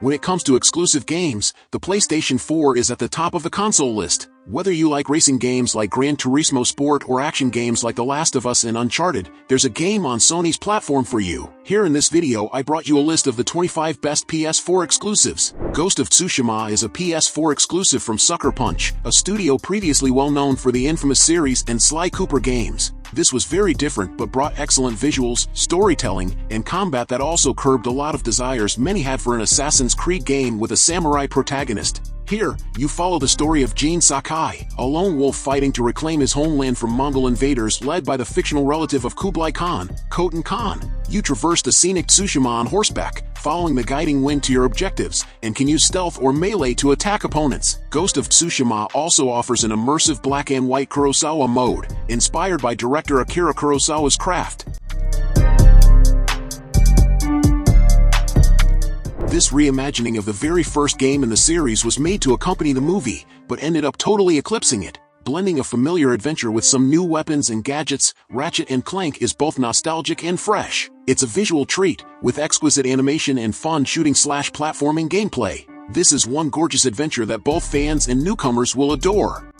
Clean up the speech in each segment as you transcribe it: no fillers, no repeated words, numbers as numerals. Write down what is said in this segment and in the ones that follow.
When it comes to exclusive games, the PlayStation 4 is at the top of the console list. Whether you like racing games like Gran Turismo Sport or action games like The Last of Us and Uncharted, there's a game on Sony's platform for you. Here in this video I brought you a list of the 25 best PS4 exclusives. Ghost of Tsushima is a PS4 exclusive from Sucker Punch, a studio previously well known for the infamous series and Sly Cooper games. This was very different but brought excellent visuals, storytelling, and combat that also curbed a lot of desires many had for an Assassin's Creed game with a samurai protagonist. Here, you follow the story of Jin Sakai, a lone wolf fighting to reclaim his homeland from Mongol invaders led by the fictional relative of Kublai Khan, Khotan Khan. You traverse the scenic Tsushima on horseback, following the guiding wind to your objectives, and can use stealth or melee to attack opponents. Ghost of Tsushima also offers an immersive black and white Kurosawa mode, inspired by director Akira Kurosawa's craft. This reimagining of the very first game in the series was made to accompany the movie, but ended up totally eclipsing it. Blending a familiar adventure with some new weapons and gadgets, Ratchet and Clank is both nostalgic and fresh. It's a visual treat, with exquisite animation and fun shooting/platforming gameplay. This is one gorgeous adventure that both fans and newcomers will adore.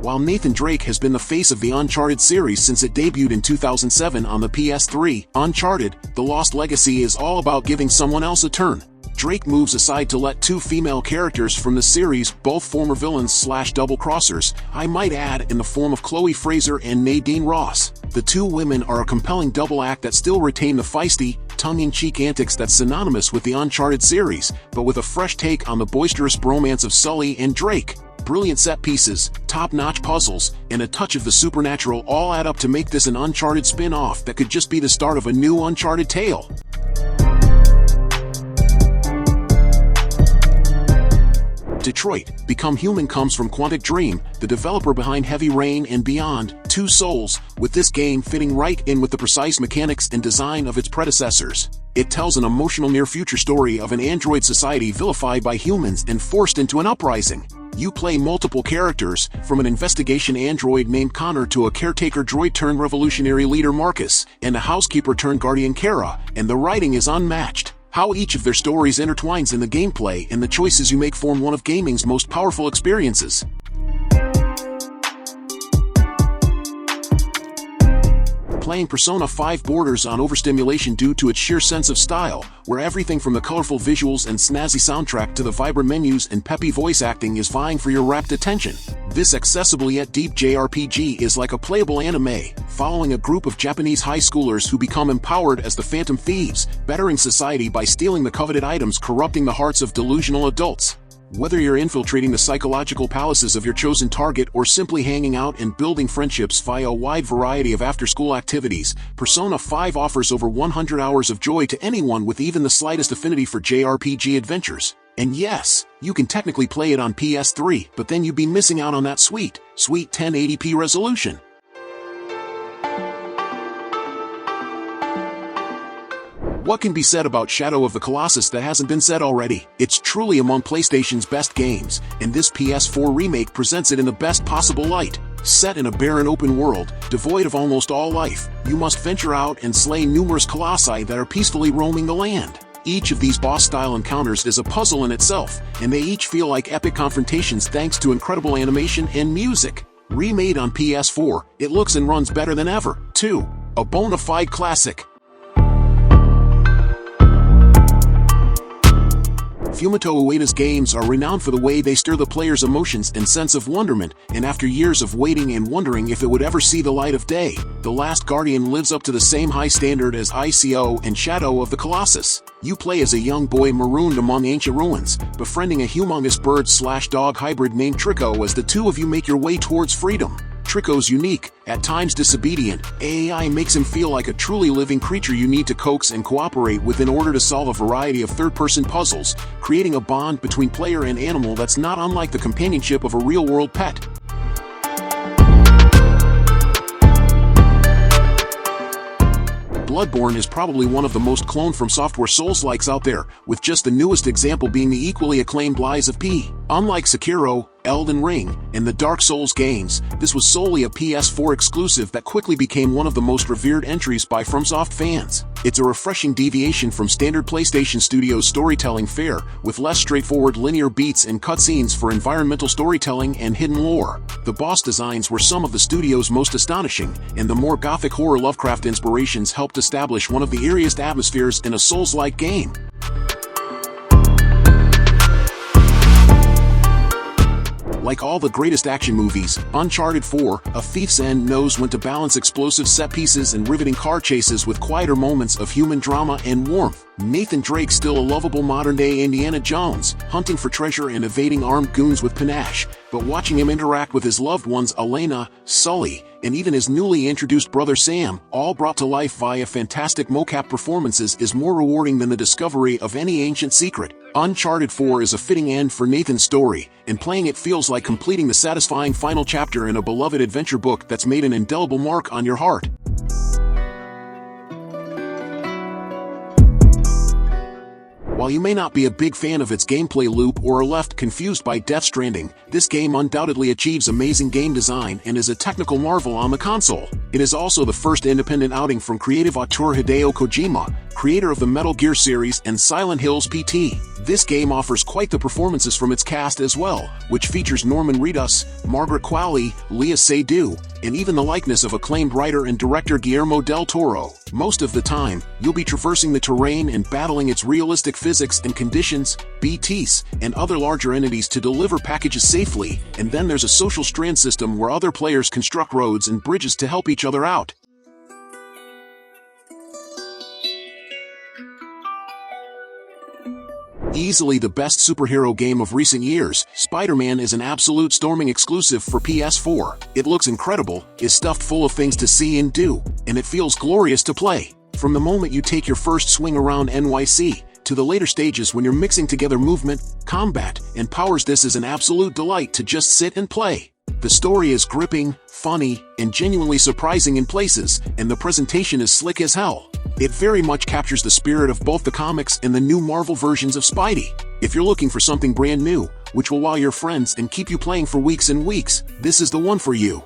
While Nathan Drake has been the face of the Uncharted series since it debuted in 2007 on the PS3, Uncharted: The Lost Legacy is all about giving someone else a turn. Drake moves aside to let two female characters from the series, both former villains/double-crossers, I might add, in the form of Chloe Fraser and Nadine Ross. The two women are a compelling double act that still retain the feisty, tongue-in-cheek antics that's synonymous with the Uncharted series, but with a fresh take on the boisterous bromance of Sully and Drake. Brilliant set pieces, top-notch puzzles, and a touch of the supernatural all add up to make this an Uncharted spin-off that could just be the start of a new Uncharted tale. Detroit: Become Human comes from Quantic Dream, the developer behind Heavy Rain and Beyond Two Souls, with this game fitting right in with the precise mechanics and design of its predecessors. It tells an emotional near-future story of an android society vilified by humans and forced into an uprising. You play multiple characters, from an investigation android named Connor to a caretaker droid-turned-revolutionary leader Marcus, and a housekeeper-turned-guardian Kara, and the writing is unmatched. How each of their stories intertwines in the gameplay and the choices you make form one of gaming's most powerful experiences. Playing Persona 5 borders on overstimulation due to its sheer sense of style, where everything from the colorful visuals and snazzy soundtrack to the vibrant menus and peppy voice acting is vying for your rapt attention. This accessible yet deep JRPG is like a playable anime, following a group of Japanese high schoolers who become empowered as the Phantom Thieves, bettering society by stealing the coveted items corrupting the hearts of delusional adults. Whether you're infiltrating the psychological palaces of your chosen target or simply hanging out and building friendships via a wide variety of after-school activities, Persona 5 offers over 100 hours of joy to anyone with even the slightest affinity for JRPG adventures. And yes, you can technically play it on PS3, but then you'd be missing out on that sweet 1080p resolution. What can be said about Shadow of the Colossus that hasn't been said already? It's truly among PlayStation's best games, and this PS4 remake presents it in the best possible light. Set in a barren open world, devoid of almost all life, you must venture out and slay numerous colossi that are peacefully roaming the land. Each of these boss-style encounters is a puzzle in itself, and they each feel like epic confrontations thanks to incredible animation and music. Remade on PS4, it looks and runs better than ever, too. A bona fide classic. Fumito Ueda's games are renowned for the way they stir the player's emotions and sense of wonderment, and after years of waiting and wondering if it would ever see the light of day, The Last Guardian lives up to the same high standard as ICO and Shadow of the Colossus. You play as a young boy marooned among ancient ruins, befriending a humongous bird/dog hybrid named Trico as the two of you make your way towards freedom. Trico's unique, at times disobedient, AI makes him feel like a truly living creature you need to coax and cooperate with in order to solve a variety of third-person puzzles, creating a bond between player and animal that's not unlike the companionship of a real-world pet. Bloodborne is probably one of the most cloned from software Souls-likes out there, with just the newest example being the equally acclaimed Lies of P. Unlike Sekiro, Elden Ring, and the Dark Souls games, this was solely a PS4 exclusive that quickly became one of the most revered entries by FromSoft fans. It's a refreshing deviation from standard PlayStation Studios storytelling fare, with less straightforward linear beats and cutscenes for environmental storytelling and hidden lore. The boss designs were some of the studio's most astonishing, and the more gothic horror Lovecraft inspirations helped establish one of the eeriest atmospheres in a Souls-like game. Like all the greatest action movies, Uncharted 4, A Thief's End knows when to balance explosive set pieces and riveting car chases with quieter moments of human drama and warmth. Nathan Drake's still a lovable modern-day Indiana Jones, hunting for treasure and evading armed goons with panache, but watching him interact with his loved ones Elena, Sully, and even his newly introduced brother Sam, all brought to life via fantastic mocap performances, is more rewarding than the discovery of any ancient secret. Uncharted 4 is a fitting end for Nathan's story, and playing it feels like completing the satisfying final chapter in a beloved adventure book that's made an indelible mark on your heart. While you may not be a big fan of its gameplay loop or are left confused by Death Stranding, this game undoubtedly achieves amazing game design and is a technical marvel on the console. It is also the first independent outing from creative auteur Hideo Kojima, creator of the Metal Gear series and Silent Hills PT. This game offers quite the performances from its cast as well, which features Norman Reedus, Margaret Qualley, Léa Seydoux, and even the likeness of acclaimed writer and director Guillermo del Toro. Most of the time, you'll be traversing the terrain and battling its realistic physics and conditions, BTs, and other larger entities to deliver packages safely, and then there's a social strand system where other players construct roads and bridges to help each other out. Easily the best superhero game of recent years, Spider-Man is an absolute storming exclusive for PS4. It looks incredible, is stuffed full of things to see and do, and it feels glorious to play. From the moment you take your first swing around NYC, to the later stages when you're mixing together movement, combat, and powers, this is an absolute delight to just sit and play. The story is gripping, funny, and genuinely surprising in places, and the presentation is slick as hell. It very much captures the spirit of both the comics and the new Marvel versions of Spidey. If you're looking for something brand new, which will wow your friends and keep you playing for weeks and weeks, this is the one for you.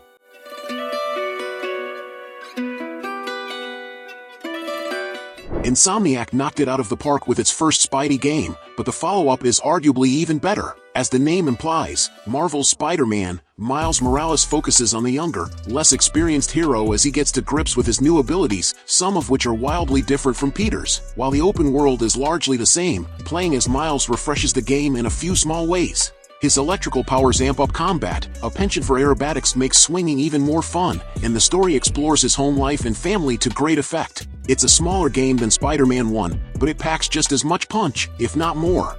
Insomniac knocked it out of the park with its first Spidey game, but the follow-up is arguably even better. As the name implies, Marvel's Spider-Man, Miles Morales focuses on the younger, less experienced hero as he gets to grips with his new abilities, some of which are wildly different from Peter's. While the open world is largely the same, playing as Miles refreshes the game in a few small ways. His electrical powers amp up combat, a penchant for aerobatics makes swinging even more fun, and the story explores his home life and family to great effect. It's a smaller game than Spider-Man 1, but it packs just as much punch, if not more.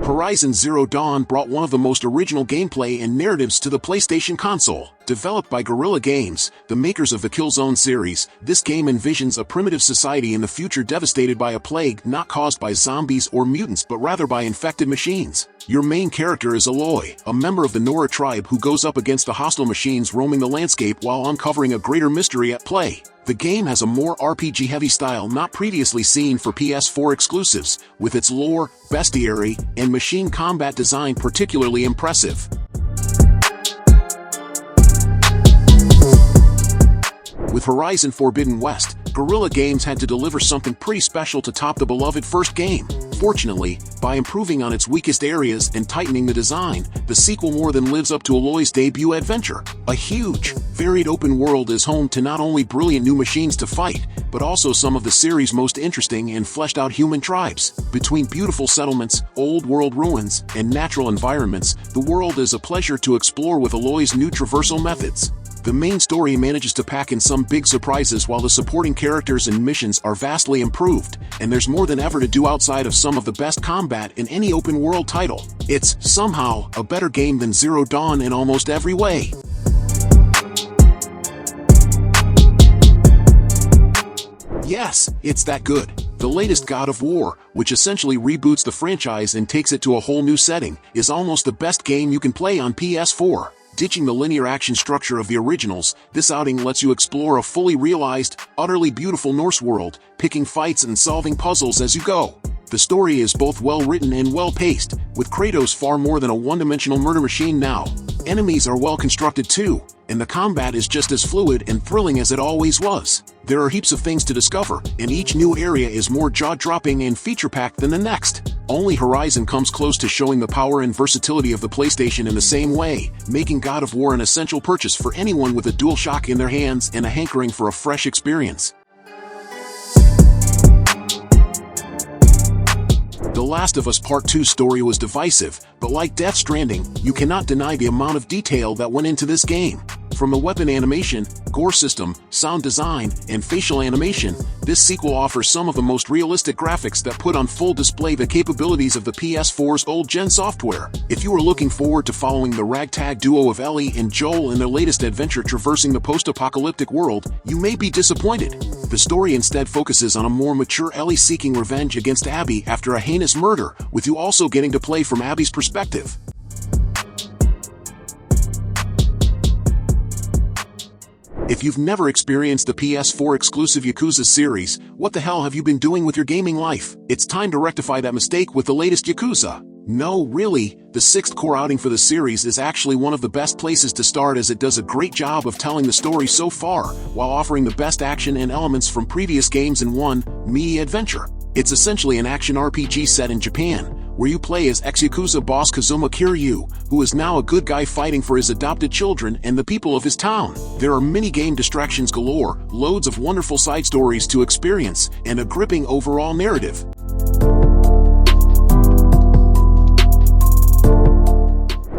Horizon Zero Dawn brought one of the most original gameplay and narratives to the PlayStation console. Developed by Guerrilla Games, the makers of the Killzone series, this game envisions a primitive society in the future devastated by a plague not caused by zombies or mutants but rather by infected machines. Your main character is Aloy, a member of the Nora tribe who goes up against the hostile machines roaming the landscape while uncovering a greater mystery at play. The game has a more RPG-heavy style not previously seen for PS4 exclusives, with its lore, bestiary, and machine combat design particularly impressive. With Horizon Forbidden West, Guerrilla Games had to deliver something pretty special to top the beloved first game. Fortunately, by improving on its weakest areas and tightening the design, the sequel more than lives up to Aloy's debut adventure. A huge, varied open world is home to not only brilliant new machines to fight, but also some of the series' most interesting and fleshed-out human tribes. Between beautiful settlements, old-world ruins, and natural environments, the world is a pleasure to explore with Aloy's new traversal methods. The main story manages to pack in some big surprises while the supporting characters and missions are vastly improved, and there's more than ever to do outside of some of the best combat in any open-world title. It's, somehow, a better game than Zero Dawn in almost every way. Yes, it's that good. The latest God of War, which essentially reboots the franchise and takes it to a whole new setting, is almost the best game you can play on PS4. Ditching the linear action structure of the originals, this outing lets you explore a fully realized, utterly beautiful Norse world, picking fights and solving puzzles as you go. The story is both well-written and well-paced, with Kratos far more than a one-dimensional murder machine now. Enemies are well-constructed too, and the combat is just as fluid and thrilling as it always was. There are heaps of things to discover, and each new area is more jaw-dropping and feature-packed than the next. Only Horizon comes close to showing the power and versatility of the PlayStation in the same way, making God of War an essential purchase for anyone with a DualShock in their hands and a hankering for a fresh experience. The Last of Us Part 2 story was divisive, but like Death Stranding, you cannot deny the amount of detail that went into this game. From the weapon animation, gore system, sound design, and facial animation, this sequel offers some of the most realistic graphics that put on full display the capabilities of the PS4's old-gen software. If you are looking forward to following the ragtag duo of Ellie and Joel in their latest adventure traversing the post-apocalyptic world, you may be disappointed. The story instead focuses on a more mature Ellie seeking revenge against Abby after a heinous murder, with you also getting to play from Abby's perspective. If you've never experienced the PS4 Exclusive Yakuza series, what the hell have you been doing with your gaming life? It's time to rectify that mistake with the latest Yakuza. No, really, the 6th core outing for the series is actually one of the best places to start, as it does a great job of telling the story so far, while offering the best action and elements from previous games in one meaty adventure. It's essentially an action RPG set in Japan, where you play as ex-Yakuza boss Kazuma Kiryu, who is now a good guy fighting for his adopted children and the people of his town. There are mini-game distractions galore, loads of wonderful side stories to experience, and a gripping overall narrative.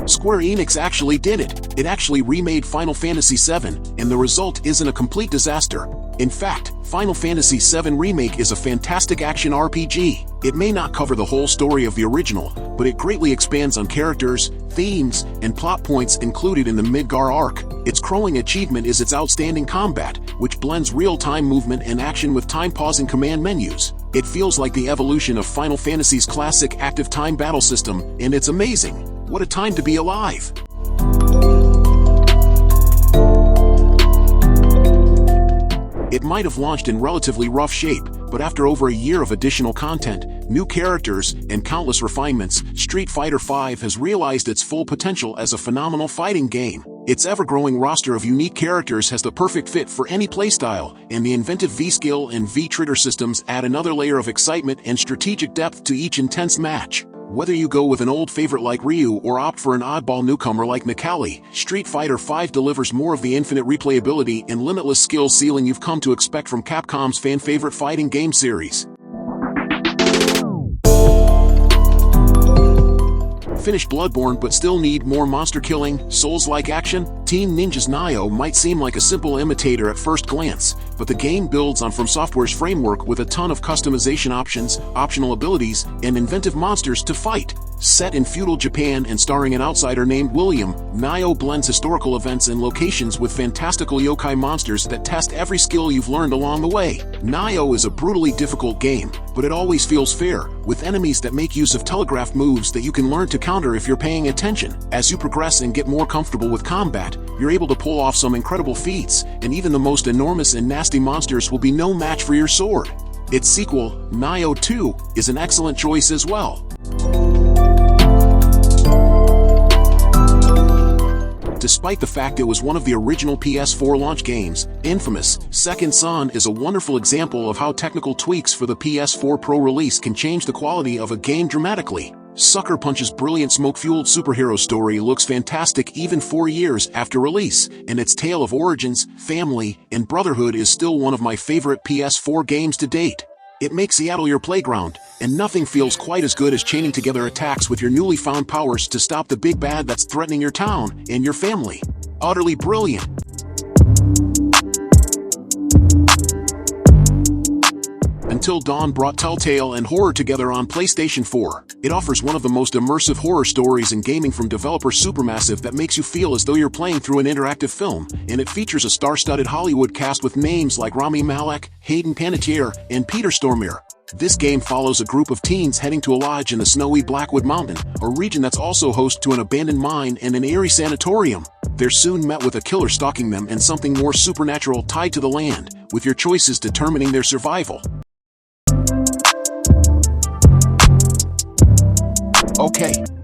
Square Enix actually did it. It actually remade Final Fantasy VII, and the result isn't a complete disaster. In fact, Final Fantasy VII Remake is a fantastic action RPG. It may not cover the whole story of the original, but it greatly expands on characters, themes, and plot points included in the Midgar arc. Its crowning achievement is its outstanding combat, which blends real-time movement and action with time-pausing command menus. It feels like the evolution of Final Fantasy's classic active time battle system, and it's amazing. What a time to be alive! It might have launched in relatively rough shape, but after over a year of additional content, new characters, and countless refinements, Street Fighter V has realized its full potential as a phenomenal fighting game. Its ever-growing roster of unique characters has the perfect fit for any playstyle, and the inventive V-Skill and V-Trigger systems add another layer of excitement and strategic depth to each intense match. Whether you go with an old favorite like Ryu or opt for an oddball newcomer like Mikali, Street Fighter V delivers more of the infinite replayability and limitless skill ceiling you've come to expect from Capcom's fan-favorite fighting game series. Finished Bloodborne but still need more monster-killing, Souls-like action? Team Ninja's Nioh might seem like a simple imitator at first glance, but the game builds on From Software's framework with a ton of customization options, optional abilities, and inventive monsters to fight. Set in feudal Japan and starring an outsider named William, Nioh blends historical events and locations with fantastical yokai monsters that test every skill you've learned along the way. Nioh is a brutally difficult game, but it always feels fair, with enemies that make use of telegraph moves that you can learn to counter if you're paying attention. As you progress and get more comfortable with combat, you're able to pull off some incredible feats, and even the most enormous and nasty monsters will be no match for your sword. Its sequel, Nioh 2, is an excellent choice as well. Despite the fact it was one of the original PS4 launch games, Infamous Second Son is a wonderful example of how technical tweaks for the PS4 Pro release can change the quality of a game dramatically. Sucker Punch's brilliant smoke-fueled superhero story looks fantastic even 4 years after release, and its tale of origins, family, and brotherhood is still one of my favorite PS4 games to date. It makes Seattle your playground, and nothing feels quite as good as chaining together attacks with your newly found powers to stop the big bad that's threatening your town and your family. Utterly brilliant. Until Dawn brought Telltale and horror together on PlayStation 4. It offers one of the most immersive horror stories in gaming from developer Supermassive that makes you feel as though you're playing through an interactive film, and it features a star-studded Hollywood cast with names like Rami Malek, Hayden Panettiere, and Peter Stormare. This game follows a group of teens heading to a lodge in the snowy Blackwood Mountain, a region that's also host to an abandoned mine and an eerie sanatorium. They're soon met with a killer stalking them and something more supernatural tied to the land, with your choices determining their survival.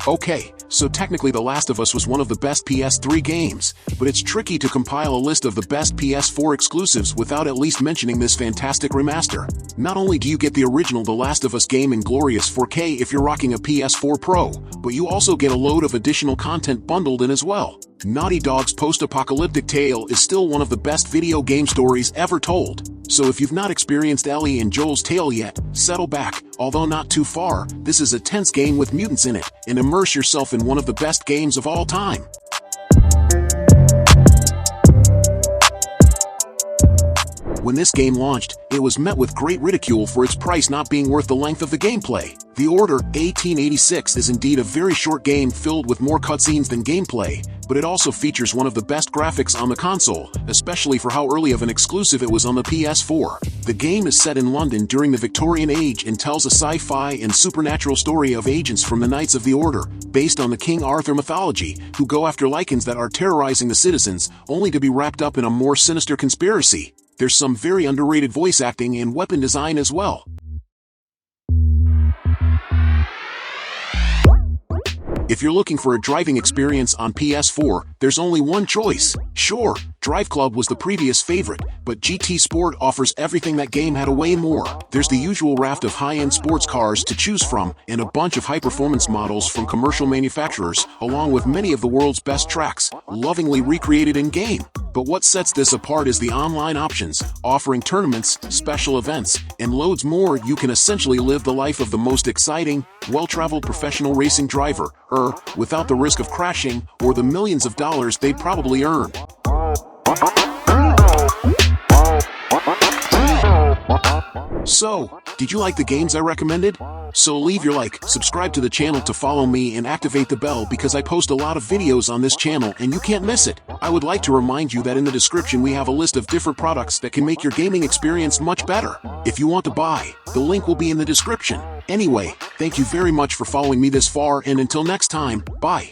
Okay, so technically The Last of Us was one of the best PS3 games, but it's tricky to compile a list of the best PS4 exclusives without at least mentioning this fantastic remaster. Not only do you get the original The Last of Us game in glorious 4K if you're rocking a PS4 Pro, but you also get a load of additional content bundled in as well. Naughty Dog's post-apocalyptic tale is still one of the best video game stories ever told. So if you've not experienced Ellie and Joel's tale yet, settle back. Although not too far, this is a tense game with mutants in it, and immerse yourself in one of the best games of all time. When this game launched, it was met with great ridicule for its price not being worth the length of the gameplay. The Order 1886 is indeed a very short game filled with more cutscenes than gameplay, but it also features one of the best graphics on the console, especially for how early of an exclusive it was on the PS4. The game is set in London during the Victorian Age and tells a sci-fi and supernatural story of agents from the Knights of the Order, based on the King Arthur mythology, who go after lycans that are terrorizing the citizens, only to be wrapped up in a more sinister conspiracy. There's some very underrated voice acting and weapon design as well. If you're looking for a driving experience on PS4, there's only one choice. Sure, Drive Club was the previous favorite, but GT Sport offers everything that game had way more. There's the usual raft of high-end sports cars to choose from, and a bunch of high-performance models from commercial manufacturers, along with many of the world's best tracks, lovingly recreated in-game. But what sets this apart is the online options, offering tournaments, special events, and loads more. You can essentially live the life of the most exciting, well-traveled professional racing driver, without the risk of crashing or the millions of dollars they'd probably earn. So, did you like the games I recommended? So leave your like, subscribe to the channel to follow me, and activate the bell because I post a lot of videos on this channel and you can't miss it. I would like to remind you that in the description we have a list of different products that can make your gaming experience much better. If you want to buy, the link will be in the description. Anyway, thank you very much for following me this far, and until next time, bye.